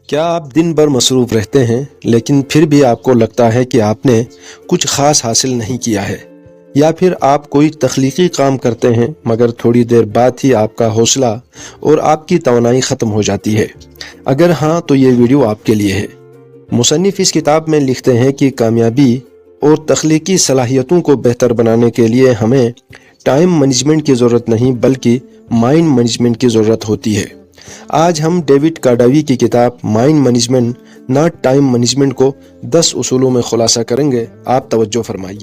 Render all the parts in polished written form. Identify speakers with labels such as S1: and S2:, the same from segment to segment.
S1: کیا آپ دن بھر مصروف رہتے ہیں لیکن پھر بھی آپ کو لگتا ہے کہ آپ نے کچھ خاص حاصل نہیں کیا ہے؟ یا پھر آپ کوئی تخلیقی کام کرتے ہیں مگر تھوڑی دیر بعد ہی آپ کا حوصلہ اور آپ کی توانائی ختم ہو جاتی ہے؟ اگر ہاں تو یہ ویڈیو آپ کے لیے ہے۔ مصنف اس کتاب میں لکھتے ہیں کہ کامیابی اور تخلیقی صلاحیتوں کو بہتر بنانے کے لیے ہمیں ٹائم مینجمنٹ کی ضرورت نہیں بلکہ مائنڈ مینجمنٹ کی ضرورت ہوتی ہے۔ آج ہم ڈیوڈ کارڈاوی کی کتاب mind management not time management کو 10 اصولوں میں خلاصہ کریں گے۔ آپ توجہ فرمائیے۔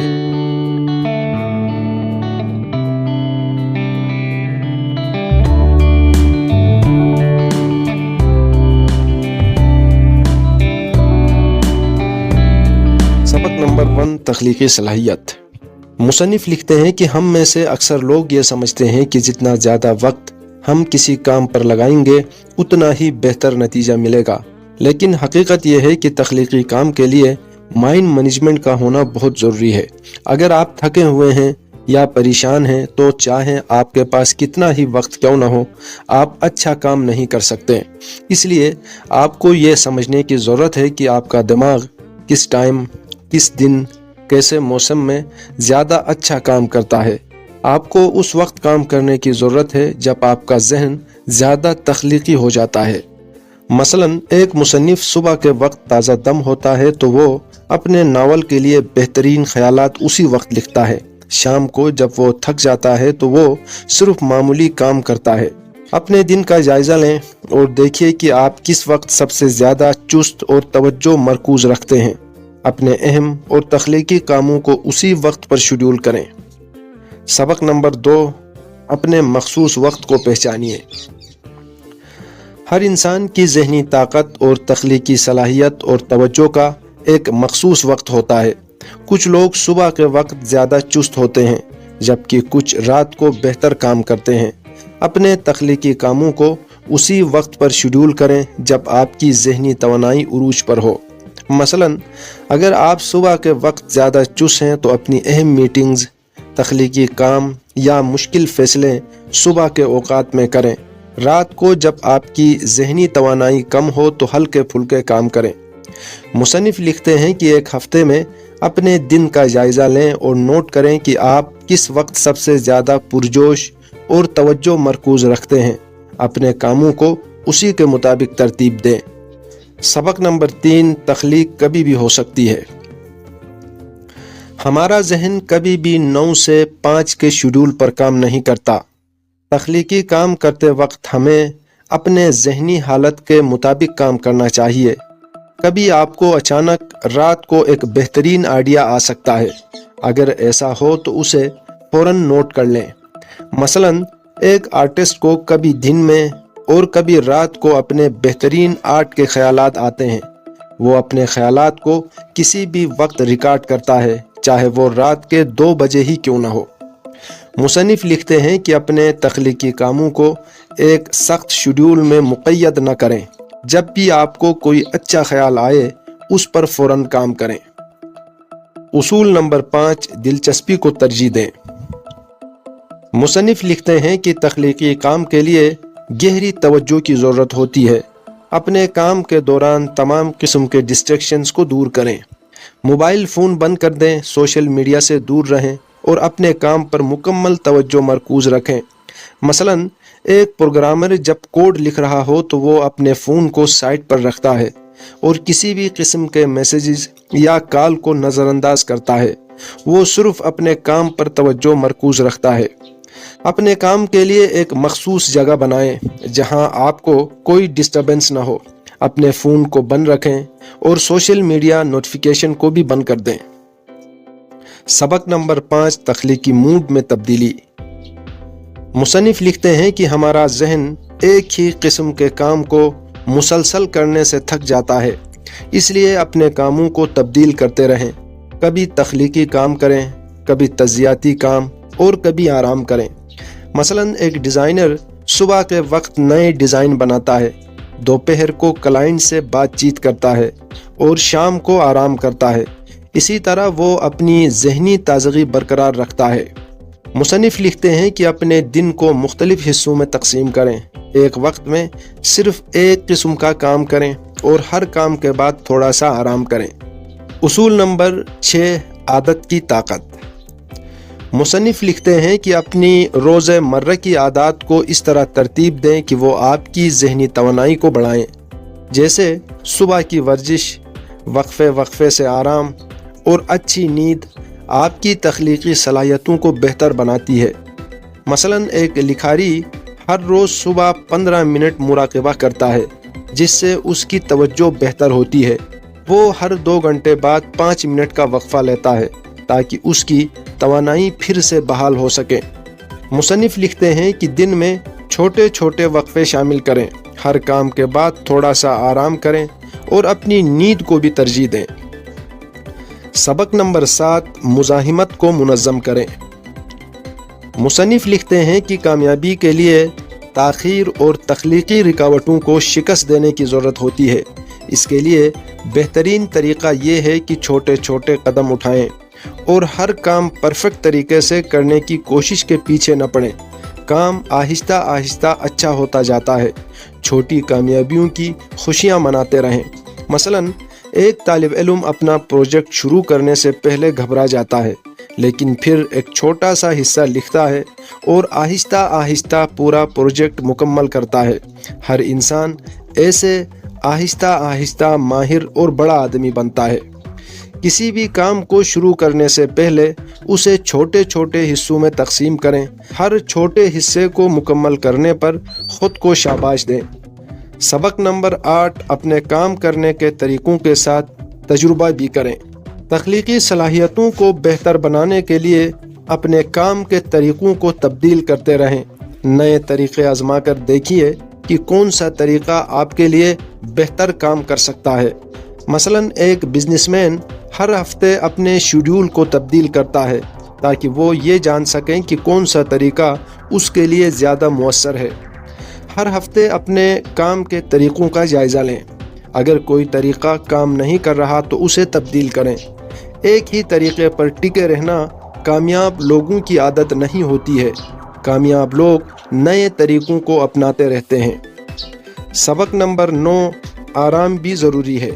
S1: سبق نمبر 1، تخلیقی صلاحیت۔ مصنف لکھتے ہیں کہ ہم میں سے اکثر لوگ یہ سمجھتے ہیں کہ جتنا زیادہ وقت ہم کسی کام پر لگائیں گے اتنا ہی بہتر نتیجہ ملے گا، لیکن حقیقت یہ ہے کہ تخلیقی کام کے لیے مائنڈ مینجمنٹ کا ہونا بہت ضروری ہے۔ اگر آپ تھکے ہوئے ہیں یا پریشان ہیں تو چاہے آپ کے پاس کتنا ہی وقت کیوں نہ ہو، آپ اچھا کام نہیں کر سکتے۔ اس لیے آپ کو یہ سمجھنے کی ضرورت ہے کہ آپ کا دماغ کس ٹائم، کس دن، کیسے موسم میں زیادہ اچھا کام کرتا ہے۔ آپ کو اس وقت کام کرنے کی ضرورت ہے جب آپ کا ذہن زیادہ تخلیقی ہو جاتا ہے۔ مثلا ایک مصنف صبح کے وقت تازہ دم ہوتا ہے تو وہ اپنے ناول کے لیے بہترین خیالات اسی وقت لکھتا ہے۔ شام کو جب وہ تھک جاتا ہے تو وہ صرف معمولی کام کرتا ہے۔ اپنے دن کا جائزہ لیں اور دیکھیے کہ آپ کس وقت سب سے زیادہ چست اور توجہ مرکوز رکھتے ہیں۔ اپنے اہم اور تخلیقی کاموں کو اسی وقت پر شیڈول کریں۔ سبق نمبر 2، اپنے مخصوص وقت کو پہچانیے۔ ہر انسان کی ذہنی طاقت اور تخلیقی صلاحیت اور توجہ کا ایک مخصوص وقت ہوتا ہے۔ کچھ لوگ صبح کے وقت زیادہ چست ہوتے ہیں جبکہ کچھ رات کو بہتر کام کرتے ہیں۔ اپنے تخلیقی کاموں کو اسی وقت پر شیڈول کریں جب آپ کی ذہنی توانائی عروج پر ہو۔ مثلا اگر آپ صبح کے وقت زیادہ چست ہیں تو اپنی اہم میٹنگز، تخلیقی کام یا مشکل فیصلے صبح کے اوقات میں کریں۔ رات کو جب آپ کی ذہنی توانائی کم ہو تو ہلکے پھلکے کام کریں۔ مصنف لکھتے ہیں کہ ایک ہفتے میں اپنے دن کا جائزہ لیں اور نوٹ کریں کہ آپ کس وقت سب سے زیادہ پرجوش اور توجہ مرکوز رکھتے ہیں۔ اپنے کاموں کو اسی کے مطابق ترتیب دیں۔ سبق نمبر 3، تخلیق کبھی بھی ہو سکتی ہے۔ ہمارا ذہن کبھی بھی 9 سے 5 کے شیڈول پر کام نہیں کرتا۔ تخلیقی کام کرتے وقت ہمیں اپنے ذہنی حالت کے مطابق کام کرنا چاہیے۔ کبھی آپ کو اچانک رات کو ایک بہترین آئیڈیا آ سکتا ہے۔ اگر ایسا ہو تو اسے فوراً نوٹ کر لیں۔ مثلا ایک آرٹسٹ کو کبھی دن میں اور کبھی رات کو اپنے بہترین آرٹ کے خیالات آتے ہیں۔ وہ اپنے خیالات کو کسی بھی وقت ریکارڈ کرتا ہے، چاہے وہ رات کے 2 بجے ہی کیوں نہ ہو۔ مصنف لکھتے ہیں کہ اپنے تخلیقی کاموں کو ایک سخت شیڈول میں مقید نہ کریں۔ جب بھی آپ کو کوئی اچھا خیال آئے اس پر فوراً کام کریں۔ اصول نمبر 5، دلچسپی کو ترجیح دیں۔ مصنف لکھتے ہیں کہ تخلیقی کام کے لیے گہری توجہ کی ضرورت ہوتی ہے۔ اپنے کام کے دوران تمام قسم کے ڈسٹریکشنز کو دور کریں۔ موبائل فون بند کر دیں، سوشل میڈیا سے دور رہیں اور اپنے کام پر مکمل توجہ مرکوز رکھیں۔ مثلا ایک پروگرامر جب کوڈ لکھ رہا ہو تو وہ اپنے فون کو سائٹ پر رکھتا ہے اور کسی بھی قسم کے میسیجز یا کال کو نظر انداز کرتا ہے۔ وہ صرف اپنے کام پر توجہ مرکوز رکھتا ہے۔ اپنے کام کے لیے ایک مخصوص جگہ بنائیں جہاں آپ کو کوئی ڈسٹربنس نہ ہو۔ اپنے فون کو بند رکھیں اور سوشل میڈیا نوٹیفیکیشن کو بھی بند کر دیں۔ سبق نمبر 5، تخلیقی موڈ میں تبدیلی۔ مصنف لکھتے ہیں کہ ہمارا ذہن ایک ہی قسم کے کام کو مسلسل کرنے سے تھک جاتا ہے۔ اس لیے اپنے کاموں کو تبدیل کرتے رہیں۔ کبھی تخلیقی کام کریں، کبھی تجزیاتی کام اور کبھی آرام کریں۔ مثلا ایک ڈیزائنر صبح کے وقت نئے ڈیزائن بناتا ہے، دوپہر کو کلائنٹ سے بات چیت کرتا ہے اور شام کو آرام کرتا ہے۔ اسی طرح وہ اپنی ذہنی تازگی برقرار رکھتا ہے۔ مصنف لکھتے ہیں کہ اپنے دن کو مختلف حصوں میں تقسیم کریں۔ ایک وقت میں صرف ایک قسم کا کام کریں اور ہر کام کے بعد تھوڑا سا آرام کریں۔ اصول نمبر 6، عادت کی طاقت۔ مصنف لکھتے ہیں کہ اپنی روز مرہ کی عادات کو اس طرح ترتیب دیں کہ وہ آپ کی ذہنی توانائی کو بڑھائیں، جیسے صبح کی ورزش، وقفے سے آرام اور اچھی نیند آپ کی تخلیقی صلاحیتوں کو بہتر بناتی ہے۔ مثلا ایک لکھاری ہر روز صبح 15 منٹ مراقبہ کرتا ہے، جس سے اس کی توجہ بہتر ہوتی ہے۔ وہ ہر 2 گھنٹے بعد 5 منٹ کا وقفہ لیتا ہے تاکہ اس کی توانائی پھر سے بحال ہو سکے۔ مصنف لکھتے ہیں کہ دن میں چھوٹے چھوٹے وقفے شامل کریں، ہر کام کے بعد تھوڑا سا آرام کریں اور اپنی نیند کو بھی ترجیح دیں۔ سبق نمبر 7، مزاحمت کو منظم کریں۔ مصنف لکھتے ہیں کہ کامیابی کے لیے تاخیر اور تخلیقی رکاوٹوں کو شکست دینے کی ضرورت ہوتی ہے۔ اس کے لیے بہترین طریقہ یہ ہے کہ چھوٹے چھوٹے قدم اٹھائیں اور ہر کام پرفیکٹ طریقے سے کرنے کی کوشش کے پیچھے نہ پڑیں۔ کام آہستہ آہستہ اچھا ہوتا جاتا ہے۔ چھوٹی کامیابیوں کی خوشیاں مناتے رہیں۔ مثلا ایک طالب علم اپنا پروجیکٹ شروع کرنے سے پہلے گھبرا جاتا ہے، لیکن پھر ایک چھوٹا سا حصہ لکھتا ہے اور آہستہ آہستہ پورا پروجیکٹ مکمل کرتا ہے۔ ہر انسان ایسے آہستہ آہستہ ماہر اور بڑا آدمی بنتا ہے۔ کسی بھی کام کو شروع کرنے سے پہلے اسے چھوٹے چھوٹے حصوں میں تقسیم کریں۔ ہر چھوٹے حصے کو مکمل کرنے پر خود کو شاباش دیں۔ سبق نمبر 8، اپنے کام کرنے کے طریقوں کے ساتھ تجربہ بھی کریں۔ تخلیقی صلاحیتوں کو بہتر بنانے کے لیے اپنے کام کے طریقوں کو تبدیل کرتے رہیں۔ نئے طریقے آزما کر دیکھیے کہ کون سا طریقہ آپ کے لیے بہتر کام کر سکتا ہے۔ مثلا ایک بزنس مین ہر ہفتے اپنے شیڈول کو تبدیل کرتا ہے تاکہ وہ یہ جان سکیں کہ کون سا طریقہ اس کے لیے زیادہ مؤثر ہے۔ ہر ہفتے اپنے کام کے طریقوں کا جائزہ لیں۔ اگر کوئی طریقہ کام نہیں کر رہا تو اسے تبدیل کریں۔ ایک ہی طریقے پر ٹکے رہنا کامیاب لوگوں کی عادت نہیں ہوتی ہے۔ کامیاب لوگ نئے طریقوں کو اپناتے رہتے ہیں۔ سبق نمبر 9، آرام بھی ضروری ہے۔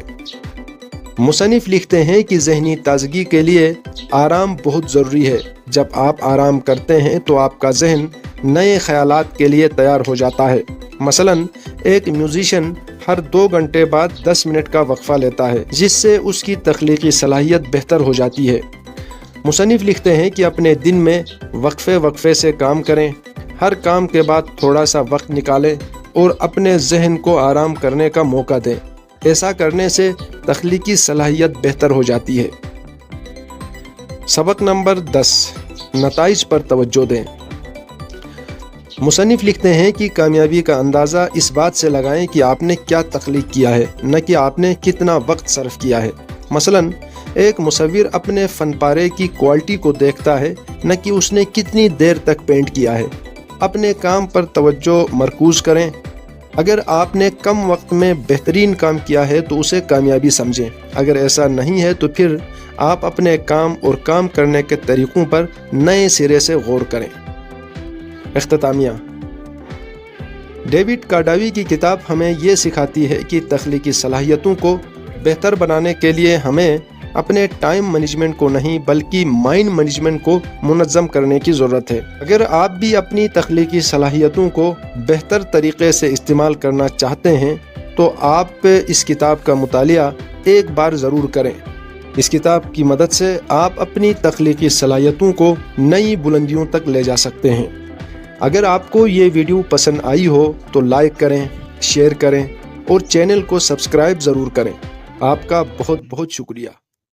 S1: مصنف لکھتے ہیں کہ ذہنی تازگی کے لیے آرام بہت ضروری ہے۔ جب آپ آرام کرتے ہیں تو آپ کا ذہن نئے خیالات کے لیے تیار ہو جاتا ہے۔ مثلا ایک میوزیشین ہر 2 گھنٹے بعد 10 منٹ کا وقفہ لیتا ہے، جس سے اس کی تخلیقی صلاحیت بہتر ہو جاتی ہے۔ مصنف لکھتے ہیں کہ اپنے دن میں وقفے سے کام کریں، ہر کام کے بعد تھوڑا سا وقت نکالیں اور اپنے ذہن کو آرام کرنے کا موقع دیں۔ ایسا کرنے سے تخلیقی صلاحیت بہتر ہو جاتی ہے۔ سبق نمبر 10، نتائج پر توجہ دیں۔ مصنف لکھتے ہیں کہ کامیابی کا اندازہ اس بات سے لگائیں کہ آپ نے کیا تخلیق کیا ہے، نہ کہ آپ نے کتنا وقت صرف کیا ہے۔ مثلا ایک مصور اپنے فن پارے کی کوالٹی کو دیکھتا ہے، نہ کہ اس نے کتنی دیر تک پینٹ کیا ہے۔ اپنے کام پر توجہ مرکوز کریں۔ اگر آپ نے کم وقت میں بہترین کام کیا ہے تو اسے کامیابی سمجھیں۔ اگر ایسا نہیں ہے تو پھر آپ اپنے کام اور کام کرنے کے طریقوں پر نئے سرے سے غور کریں۔ اختتامیہ، ڈیوڈ کارڈاوی کی کتاب ہمیں یہ سکھاتی ہے کہ تخلیقی صلاحیتوں کو بہتر بنانے کے لیے ہمیں اپنے ٹائم مینجمنٹ کو نہیں بلکہ مائنڈ مینجمنٹ کو منظم کرنے کی ضرورت ہے۔ اگر آپ بھی اپنی تخلیقی صلاحیتوں کو بہتر طریقے سے استعمال کرنا چاہتے ہیں تو آپ اس کتاب کا مطالعہ ایک بار ضرور کریں۔ اس کتاب کی مدد سے آپ اپنی تخلیقی صلاحیتوں کو نئی بلندیوں تک لے جا سکتے ہیں۔ اگر آپ کو یہ ویڈیو پسند آئی ہو تو لائک کریں، شیئر کریں اور چینل کو سبسکرائب ضرور کریں۔ آپ کا بہت بہت شکریہ۔